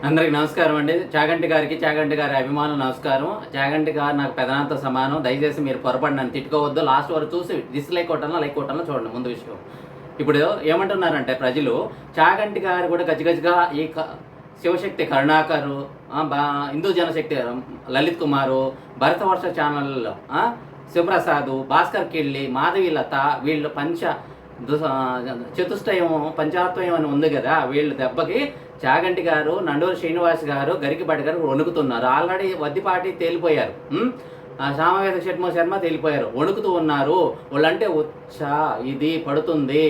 అందరికి నమస్కారం అండి. చాగంటి గారికి, చాగంటి గారి అభిమానులు నమస్కారం. చాగంటి గారు నాకు పెదనాన్నతో సమానం. దయచేసి మీరు పొరపడి నన్ను తిట్టుకోవద్దు. లాస్ట్ వరకు చూసి డిస్లైక్ కొట్టాలో లైక్ కొట్టాలో చూడండి. ముందు విషయం ఇప్పుడు ఏమంటున్నారంటే ప్రజలు, చాగంటి గారు కూడా గజగజగా ఈ శివశక్తి కరుణాకరు, హిందూ జనశక్తి లలిత్ కుమారు, భరతవర్ష ఛానల్లో శివప్రసాద్, భాస్కర్ కిళ్ళి, మాధవీలత, వీళ్ళు చతుష్టయం పంచాత్వయం అని ఉంది కదా, వీళ్ళు దెబ్బకి చాగంటి గారు, నండూరు శ్రీనివాస్ గారు, గరికిపాటి గారు వణుకుతున్నారు. ఆల్రెడీ వద్దిపాటి తేలిపోయారు, సామవేద శర్మ తేలిపోయారు, వణుకుతూ ఉన్నారు. వాళ్ళంటే ఉచ్చా ఇది పడుతుంది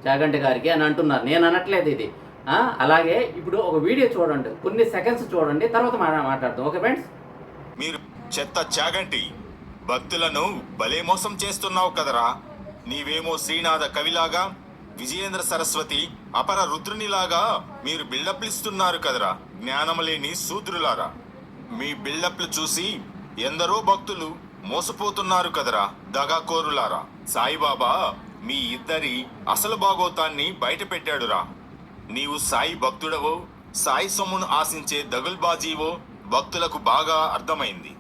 చాగంటి గారికి అని అంటున్నారు. నేను అనట్లేదు ఇది. అలాగే ఇప్పుడు ఒక వీడియో చూడండి, కొన్ని సెకండ్స్ చూడండి, తర్వాత మాట్లాడతాం. Okay friends. మీరు చెత్త చాగంటి, భక్తులను భలే మోసం చేస్తున్నావు కదరా. నీవేమో శ్రీనాథ కవిలాగా, విజయేంద్ర సరస్వతి అపర రుద్రునిలాగా మీరు బిల్డప్లు ఇస్తున్నారు కదరా. జ్ఞానం లేని శూద్రులారా, మీ బిల్డప్లు చూసి ఎందరో భక్తులు మోసపోతున్నారు కదరా. దగాకోరులారా, సాయిబాబా మీ ఇద్దరి అసలు భాగోతాన్ని బయట పెట్టాడురా. నీవు సాయి భక్తుడవో, సాయి సొమ్మును ఆశించే దగుల్బాజీవో భక్తులకు బాగా అర్థమైంది.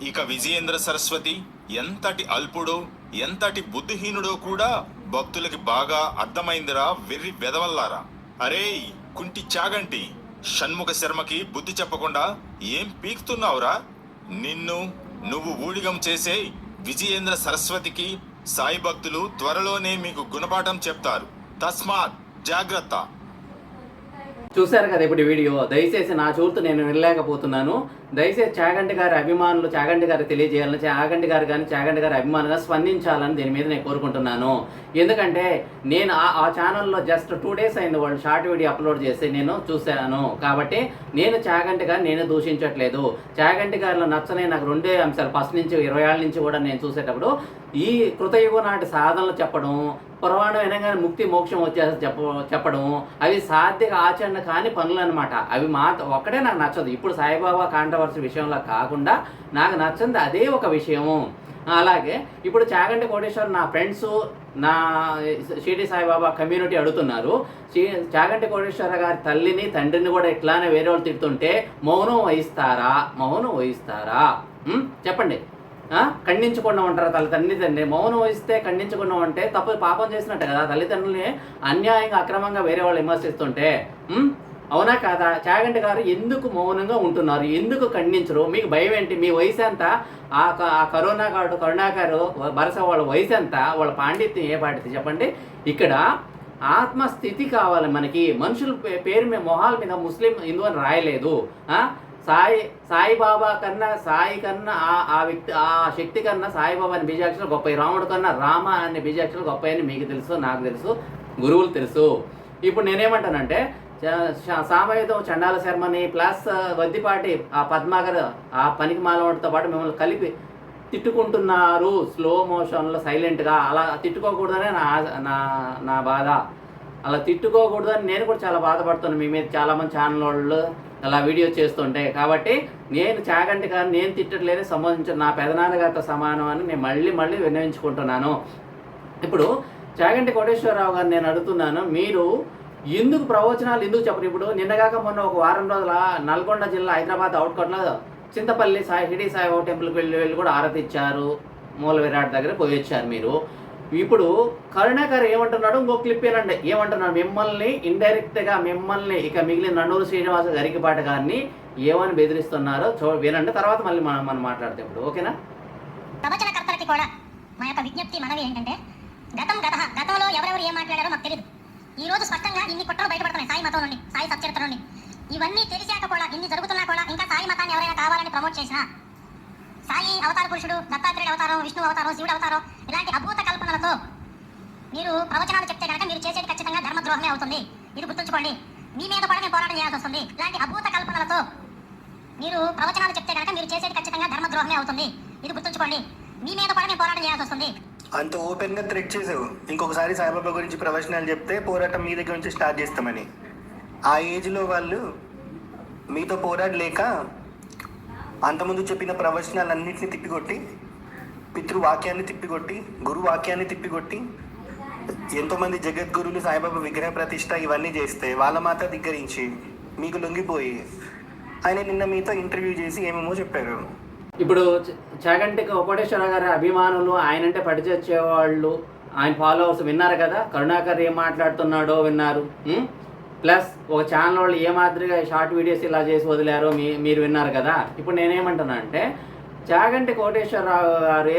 ఇక విజయేంద్ర సరస్వతి ఎంతటి అల్పుడో, ఎంతటి బుద్ధిహీనుడో కూడా భక్తులకి బాగా అర్థమైందిరా. వెర్రి వెదవల్లారా. అరే కుంటి చాగంటి, షణ్ముఖ శర్మకి బుద్ధి చెప్పకుండా ఏం పీకుతున్నావురా? నువ్వు ఊడిగం చేసే విజయేంద్ర సరస్వతికి సాయి భక్తులు త్వరలోనే మీకు గుణపాఠం చెప్తారు. తస్మాత్ జాగ్రత్త. చూశారు కదా ఇప్పుడు వీడియో. దయచేసి నా చూస్తూ నేను వినలేకపోతున్నాను. దయచేసి చాగంటి గారి అభిమానులు చాగంటి గారికి తెలియజేయాలని, చాగంటి గారు కానీ చాగంటి గారి అభిమానులుగా స్పందించాలని దీని మీద నేను కోరుకుంటున్నాను. ఎందుకంటే నేను ఆ ఛానల్లో జస్ట్ 2 days అయింది వాళ్ళు షార్ట్ వీడియో అప్లోడ్ చేసి నేను చూశాను. కాబట్టి నేను చాగంటి గారిని నేను దూషించట్లేదు. చాగంటి గారిలో నచ్చనే నాకు 2 అంశాలు ఫస్ట్ నుంచి 20 ఏళ్ళ నుంచి కూడా నేను చూసేటప్పుడు ఈ కృతయుగ నాటి సాధనలు చెప్పడం, పురాణం వినగానే ముక్తి మోక్షం వచ్చేసి చెప్పడం, అవి సాధ్య ఆచరణ కాని పనులు అనమాట. అవి ఒక్కడే నాకు నచ్చదు. ఇప్పుడు సాయిబాబా కాంట్రవర్సీ విషయంలో కాకుండా నాకు నచ్చింది అదే ఒక విషయము. అలాగే ఇప్పుడు చాగంటి కోటేశ్వర్ నా ఫ్రెండ్స్, నా షిరిడి సాయిబాబా కమ్యూనిటీ అడుగుతున్నారు, చాగంటి కోటేశ్వర గారి తల్లిని తండ్రిని కూడా ఇట్లానే వేరే వాళ్ళు తిడుతుంటే మౌనం వహిస్తారా? చెప్పండి. ఖండించకుండా ఉంటారా తల్లిదండ్రులు? మౌనం వహిస్తే ఖండించకుండా ఉంటే తప్పు పాపం చేసినట్టే కదా. తల్లిదండ్రులని అన్యాయంగా అక్రమంగా వేరే వాళ్ళు విమర్శిస్తుంటే అవునా కాదా? చాగంటి గారు ఎందుకు మౌనంగా ఉంటున్నారు? ఎందుకు ఖండించరు? మీకు భయం ఏంటి? మీ వయసు ఎంత? ఆ కరుణాకరు భరస వాళ్ళ వయసు ఎంత? వాళ్ళ పాండిత్యం ఏ పాటిది చెప్పండి. ఇక్కడ ఆత్మస్థితి కావాలి మనకి. మనుషుల పేరు మీద మొహాల మీద ముస్లిం హిందూ అని రాయలేదు. సాయిబాబా కన్నా, సాయి కన్నా, ఆ వ్యక్తి ఆ శక్తి కన్నా సాయిబాబా అనే బీజాక్షరాలు గొప్ప, రాముడు కన్నా రామ అనే బీజాక్షరాలు గొప్ప అని మీకు తెలుసు, నాకు తెలుసు, గురువులు తెలుసు. ఇప్పుడు నేనేమంటానంటే సామవేదం చండాల శర్మని ప్లస్ వద్దిపాటి ఆ పద్మాగర్ ఆ పనికి మాలవాడితో పాటు మిమ్మల్ని కలిపి తిట్టుకుంటున్నారు స్లో మోషన్లో సైలెంట్గా. అలా తిట్టుకోకూడదనే నా బాధ. అలా తిట్టుకోకూడదని నేను కూడా చాలా బాధపడుతున్నాను. మీ మీద చాలామంది ఛానల్ వాళ్ళు అలా వీడియో చేస్తుంటే. కాబట్టి నేను చాగంటి గారిని నేను తిట్టట్లేదు, సంబంధించిన నా పెదనాన్నగారితో సమానం అని నేను మళ్ళీ విన్నవించుకుంటున్నాను. ఇప్పుడు చాగంటి కోటేశ్వరరావు గారిని నేను అడుగుతున్నాను, మీరు ఎందుకు ప్రవచనాలు ఎందుకు చెప్పరు? ఇప్పుడు నిన్నగాక మొన్న ఒక వారం రోజుల నల్గొండ జిల్లా హైదరాబాద్ అవుట్కట్లో చింతపల్లి షిరిడి సాయిబాబా టెంపుల్కి వెళ్ళి కూడా ఆరతి ఇచ్చారు. మూల విరాట్ దగ్గర పోయి వచ్చారు మీరు. ఇప్పుడు కరుణాకర్ ఏమంటున్నాడు? ఇంకో క్లిప్ ఏనండి. ఏమంటున్నాడు? మిమ్మల్ని ఇండైరెక్ట్గా మిమ్మల్ని ఇక మిగిలిన నండూరు శ్రీనివాస గరికిపాటి గారిని ఏమని బెదిరిస్తున్నారో వినండి. తర్వాత మళ్ళీ మనం మాట్లాడతాం ఇప్పుడు. ఓకేనా? ప్రవచనకర్తలకి కూడా మా యొక్క విజ్ఞప్తి మనవి ఏంటంటే, గతంలో ఎవరెవరు ఏం మాట్లాడారో మాకు తెలియదు. ఈ రోజు స్పష్టంగా ఇన్ని కుట్రలు బయటపడుతున్నాయి సాయి మతం నుండి, సాయి సచ్చరిత్ర నుండి. ఇవన్నీ తెలిసాక కూడా, ఇన్ని జరుగుతున్నా కూడా ఇంకా సాయి మతాన్ని ఎవరైనా కావాలని ప్రమోట్ చేసినా, సాయి అవతార పురుషుడు, దత్తాత్రేయుడు అవతారం, విష్ణు అవతారం, శివుడు అవతారం, ఇలాంటి అభూత కల్పనలతో మీరు ప్రవచనాలు చెప్తే కనుక మీరు చేసేది ఖచ్చితంగా ధర్మద్రోహమే అవుతుంది. ఇది గుర్తుంచుకోండి. మీ మీద కూడా మేము పోరాటం చేయాల్సి వస్తుంది. ఇలాంటి అభూత కల్పనలతో మీరు ప్రవచనాలు చెప్తే కనుక మీరు చేసేది ఖచ్చితంగా ధర్మద్రోహమే అవుతుంది. ఇది గుర్తుంచుకోండి. మీ మీద కూడా మేము పోరాటం చేయాల్సి వస్తుంది. అంత ఓపెన్ గా థ్రెట్ చేసావు. ఇంకొకసారి సాయిబాబా గురించి ప్రవచనాలు చెప్తే పోరాటం మీ దగ్గర నుంచి స్టార్ట్ చేస్తామని. ఆ ఏజ్లో వాళ్ళు మీతో పోరాడలేక అంతకుముందు చెప్పిన ప్రవచనాలన్నింటినీ తిప్పికొట్టి, పితృవాక్యాన్ని తిప్పికొట్టి, గురువాక్యాన్ని తిప్పికొట్టి, ఎంతోమంది జగద్గురులు సాయిబాబా విగ్రహ ప్రతిష్ట ఇవన్నీ చేస్తే వాళ్ళ మాత ధిక్కరించి మీకు లొంగిపోయి ఆయన నిన్న మీతో ఇంటర్వ్యూ చేసి ఏమేమో చెప్పారు. ఇప్పుడు చాగంటి కోటేశ్వరరావు గారి అభిమానులు ఆయనంటే పడిచొచ్చేవాళ్ళు ఆయన ఫాలోవర్స్ విన్నారు కదా, కరుణాకర్ ఏం మాట్లాడుతున్నాడో విన్నారు. ప్లస్ ఒక ఛానల్ వాళ్ళు ఏ మాదిరిగా షార్ట్ వీడియోస్ ఇలా చేసి వదిలారో మీరు విన్నారు కదా. ఇప్పుడు నేనేమంటున్నా అంటే చాగంటి కోటేశ్వరరావు గారు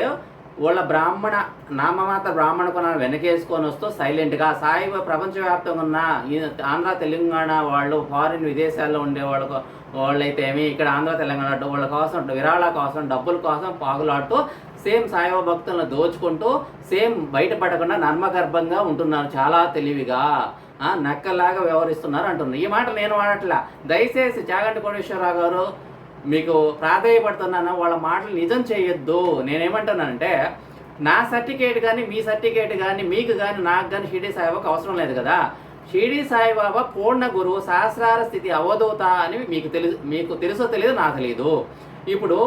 వాళ్ళ బ్రాహ్మణ నామమాత బ్రాహ్మణ కొనాన్ని వెనకేసుకొని వస్తూ సైలెంట్గా సాయిబాబా ప్రపంచవ్యాప్తంగా ఉన్న ఆంధ్ర తెలంగాణ వాళ్ళు ఫారిన్ విదేశాల్లో ఉండే వాళ్ళైతే ఏమి ఇక్కడ ఆంధ్ర తెలంగాణ వాళ్ళ కోసం విరాళాల కోసం డబ్బుల కోసం పాగులాడుతూ సేమ్ సాయిబాబా భక్తులను దోచుకుంటూ సేమ్ బయటపడకుండా నర్మగర్భంగా ఉంటున్నారు, చాలా తెలివిగా నక్కలాగా వ్యవహరిస్తున్నారు అంటున్నారు. ఈ మాట నేను వాడట్లా. దయచేసి చాగంటి కోటేశ్వరరావు గారు మీకు ప్రాధాన్యపడుతున్నాను, వాళ్ళ మాటలు నిజం చేయొద్దు. నేనేమంటున్నానంటే నా సర్టిఫికేట్ కానీ మీ సర్టిఫికేట్ కానీ మీకు కానీ నాకు కానీ షిరిడి సాయిబాబాకు అవసరం లేదు కదా. షిరిడి సాయిబాబా పూర్ణ గురువు, సహస్రార స్థితి అవధూత అని మీకు తెలుసో తెలియదు, నాకు తెలియదు. ఇప్పుడు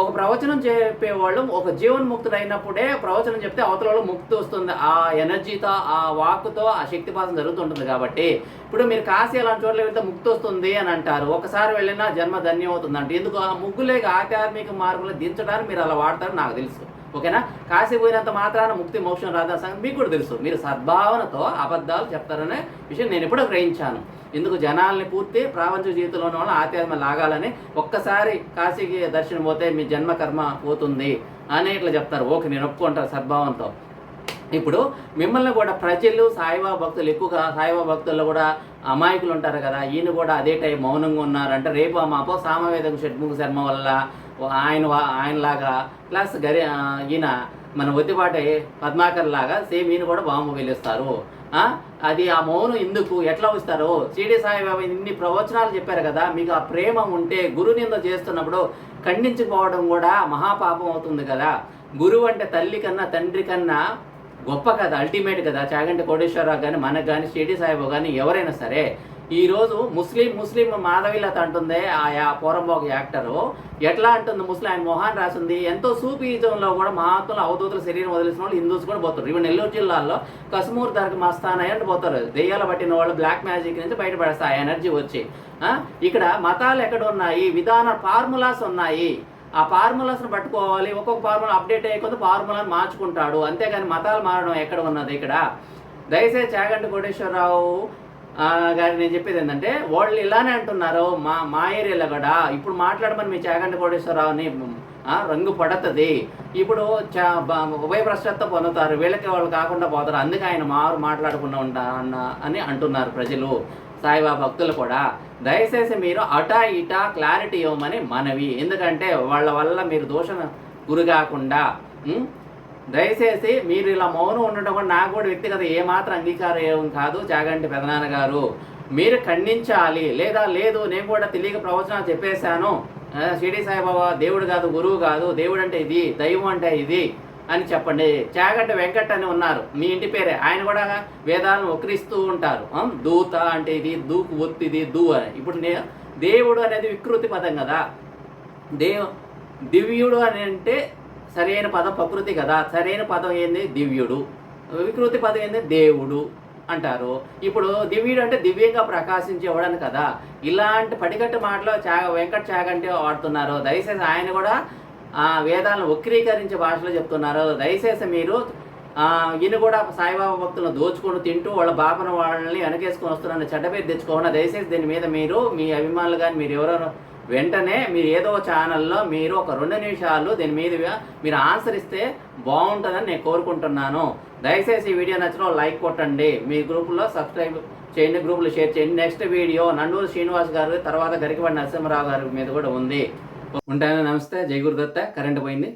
ఒక ప్రవచనం చెప్పేవాళ్ళు ఒక జీవన్ముక్తుడు అయినప్పుడే ప్రవచనం చెప్తే అవతల వాళ్ళు ముక్తి వస్తుంది. ఆ ఎనర్జీతో, ఆ వాక్కుతో ఆ శక్తిపాతం జరుగుతుంటుంది. కాబట్టి ఇప్పుడు మీరు కాశీ అలాంటి చోట్ల వెళ్తే ముక్తి వస్తుంది అని అంటారు. ఒకసారి వెళ్ళినా జన్మ ధన్యం అవుతుంది అంటే ఎందుకు? ఆ ముగ్గులేక ఆధ్యాత్మిక మార్గంలో దించడానికి మీరు అలా వాడతారు, నాకు తెలుసు. ఓకేనా? కాశీ పోయినంత మాత్రాన ముక్తి మోక్షం రాదా సంగతి మీకు కూడా తెలుసు. మీరు సద్భావనతో అబద్ధాలు చెప్తారనే విషయం నేను ఎప్పుడో గ్రహించాను. ఎందుకు జనాల్ని పూర్తి ప్రాపంచ జీవితంలో ఉన్న వాళ్ళు ఆధ్యాత్మ లాగాలని ఒక్కసారి కాశీకి దర్శనం పోతే మీ జన్మ కర్మ పోతుంది అని ఇట్లా చెప్తారు. ఓకే, నేను ఒప్పుకుంటాను సద్భావంతో. ఇప్పుడు మిమ్మల్ని కూడా ప్రజలు సాయిబాబా భక్తులు ఎక్కువగా సాయిబాబా భక్తుల్లో కూడా అమాయకులు ఉంటారు కదా, ఈయన కూడా అదే టైం మౌనంగా ఉన్నారంటే రేపు మాపో సామవేదం షడ్ముఖ శర్మ వల్ల ఆయనలాగా ప్లస్ ఈయన మన ఒత్తిపాటి పద్మాకర్ లాగా సేమ్ ఈయన కూడా బాంబు వెలిస్తారు. అది ఆ మౌనం ఎందుకు ఎట్లా వస్తారు? షిరిడి సాయిబాబా ఇన్ని ప్రవచనాలు చెప్పారు కదా, మీకు ఆ ప్రేమ ఉంటే గురునింద చేస్తున్నప్పుడు ఖండించుకోవడం కూడా మహాపాపం అవుతుంది కదా. గురువు అంటే తల్లి కన్నా తండ్రి కన్నా గొప్ప కదా, అల్టిమేట్ కదా. చాగంటి కోటేశ్వరరావు కానీ మనకు కానీ షిరిడి సాయిబాబా కానీ ఎవరైనా సరే ఈరోజు ముస్లిం మాధవిలత అంటుంది ఆ పోరంబోక యాక్టరు. ఎట్లా అంటుంది ముస్లిం? ఆయన మొహాన్ రాసింది. ఎంతో సూఫీజంలో కూడా మహాత్ములు అవధూతుల శరీరం వదిలేసిన వాళ్ళు హిందూస్ కూడా పోతారు. ఇవి నెల్లూరు జిల్లాలో కసుమూరు దర్గా మస్తానయ్య అంటే పోతారు. దెయ్యాలు పట్టిన వాళ్ళు బ్లాక్ మ్యాజిక్ నుంచి బయటపడేస్తారు ఆ ఎనర్జీ వచ్చి. ఇక్కడ మతాలు ఎక్కడ ఉన్నాయి, విధాన ఫార్ములాస్ ఉన్నాయి. ఆ ఫార్ములాస్ను పట్టుకోవాలి. ఒక్కొక్క ఫార్ములా అప్డేట్ అయ్యే కొద్ది ఫార్ములాను మార్చుకుంటాడు, అంతేగాని మతాలు మారడం ఎక్కడ ఉన్నది ఇక్కడ? దయచేసి చాగంటి కోటేశ్వరరావు గారి నేను చెప్పేది ఏంటంటే వాళ్ళు ఇలానే అంటున్నారు మా ఏరియాలో కూడా. ఇప్పుడు మాట్లాడమని మీ చాగంటి కోటేశ్వరరావుని రంగు పడుతుంది. ఇప్పుడు ఉభయభ్రష్టత పొందుతారు, వీళ్ళకి వాళ్ళు కాకుండా పోతారు. అందుకే ఆయన మాట్లాడకుండా ఉంటా అని అంటున్నారు ప్రజలు, సాయిబాబా భక్తులు కూడా. దయచేసి మీరు అటా ఇటా క్లారిటీ ఇవ్వమని మనవి. ఎందుకంటే వాళ్ళ వల్ల మీరు దోషం గురికాకుండా దయచేసి మీరు ఇలా మౌనం ఉండడం కూడా నాకు కూడా వ్యక్తిగత ఏమాత్రం అంగీకారం కాదు. చాగంటి పెదనాన్న గారు మీరు ఖండించాలి. లేదు నేను కూడా తెలియక ప్రవచనాలు చెప్పేశాను, షిరిడి సాయిబాబా దేవుడు కాదు, గురువు కాదు, దేవుడు అంటే ఇది, దైవం అంటే ఇది అని చెప్పండి. చాగంటి వెంకట్ అని ఉన్నారు, మీ ఇంటి పేరే. ఆయన కూడా వేదాలను వక్రిస్తూ ఉంటారు. దూత అంటే ఇది, దూకు ఒత్తిది, దూ అని. ఇప్పుడు దేవుడు అనేది వికృతి పదం కదా. దివ్యుడు అని అంటే సరైన పదం ప్రకృతి కదా. సరైన పదం ఏంది? దివ్యుడు. వికృతి పదం ఏంది? దేవుడు అంటారు. ఇప్పుడు దివ్యుడు అంటే దివ్యంగా ప్రకాశించేవాడని కదా. ఇలాంటి పడికట్టు మాటలో వెంకట్ చాగంటి వాడుతున్నారు. దయచేసి ఆయన కూడా వేదాలను వక్రీకరించే భాషలో చెప్తున్నారు. దయచేసి మీరు ఈయన కూడా సాయిబాబా భక్తులను దోచుకొని తింటూ వాళ్ళ బాపన వాళ్ళని వెనకేసుకొని వస్తున్నారని చెడ్డ పేరు తెచ్చుకోకుండా దయచేసి దీని మీద మీరు మీ అభిమానులు కానీ మీరు ఎవరో వెంటనే మీరు ఏదో ఛానల్లో మీరు ఒక 2 నిమిషాలు దీని మీద మీరు ఆన్సర్ ఇస్తే బాగుంటుందని నేను కోరుకుంటున్నాను. దయచేసి ఈ వీడియో నచ్చిన లైక్ కొట్టండి, మీ గ్రూపులో సబ్స్క్రైబ్ చేయండి, గ్రూపులో షేర్ చేయండి. నెక్స్ట్ వీడియో నండూరు శ్రీనివాస్ గారు తర్వాత గరికవాడి నరసింహరావు గారి మీద కూడా ఉంది. ఉంటాను. నమస్తే. జై గురుదత్త. కరెంట్ పోయింది.